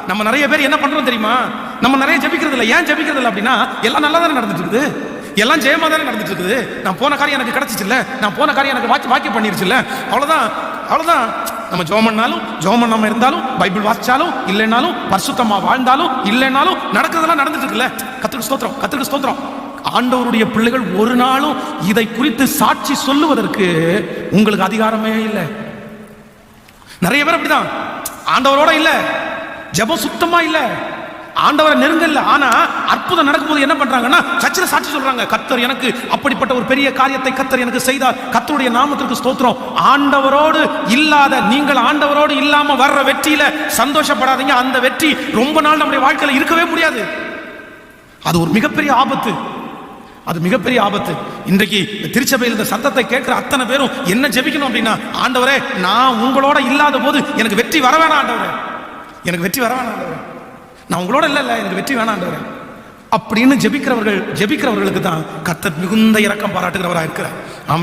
நம்ம நிறைய பேர் என்ன பண்றோம் தெரியுமா? நம்ம நிறைய ஜெபிக்கிறது இல்லை. ஏன் ஜெபிக்கிறது இல்லை அப்படின்னா, எல்லாம் நல்லா தானே நடந்துட்டு இருக்குது, எல்லாம் ஜெயமா தானே நடந்துட்டு இருக்குது. நான் போன காரியம் எனக்கு கிடைச்சிச்சு இல்ல, நான் போன காரியம் எனக்கு வாக்கியம் பண்ணிருச்சு இல்ல, அவ்வளவுதான் அவ்வளவுதான். நம்ம ஜெபம் பண்ணாலும் ஜெபம் பண்ணாம இருந்தாலும், பைபிள் வாசிச்சாலும் இல்லைனாலும், பரிசுத்தமா வாழ்ந்தாலும் இல்லைனாலும், நடக்கிறதெல்லாம் நடந்துட்டு இருக்குல்ல. கர்த்தருக்கு ஸ்தோத்திரம், கர்த்தருக்கு ஸ்தோத்திரம். ஆண்டவருடைய பிள்ளைகள் ஒரு நாளும் இதை குறித்து சாட்சி சொல்லுவதற்கு உங்களுக்கு அதிகாரமே இல்லை. நிறைய பேர் அப்படிதான், ஆண்டவரோட இல்ல, ஜெபம் சுத்தமா இல்ல, ஆண்டவரை நெருங்க இல்ல, ஆனா அற்புதம் நடக்கும்போது என்ன பண்றாங்கன்னா சர்ச்சில் சாட்சி சொல்றாங்க, கர்த்தர் எனக்கு அப்படிப்பட்ட ஒரு பெரிய காரியத்தை கர்த்தர் எனக்கு செய்தார், கர்த்தருடைய நாமத்திற்கு ஸ்தோத்திரம். ஆண்டவரோடு இல்லாத நீங்கள் ஆண்டவரோடு இல்லாம வர்ற வெற்றியில சந்தோஷப்படாதீங்க. அந்த வெற்றி ரொம்ப நாள் நம்முடைய வாழ்க்கையில இருக்கவே முடியாது. அது ஒரு மிகப்பெரிய ஆபத்து, அது மிகப்பெரிய ஆபத்து. இன்றைக்கு திருச்சபையில் இந்த சத்தத்தை கேட்கிற அத்தனை பேரும் என்ன ஜெபிக்கணும் அப்படின்னா, ஆண்டவரே நான் உங்களோட இல்லாத போது எனக்கு வெற்றி வர வேணாம் ஆண்டவரே, எனக்கு வெற்றி வர வேணாம் ஆண்டவரே, நான் உங்களோட இல்ல எனக்கு வெற்றி வேணாம் ஆண்டவரே அப்படின்னு ஜெபிக்கிறவர்களுக்கு தான் கர்த்தர் மிகுந்த இரக்கம் பாராட்டுகிறவராக இருக்கிறார். ஆமென்.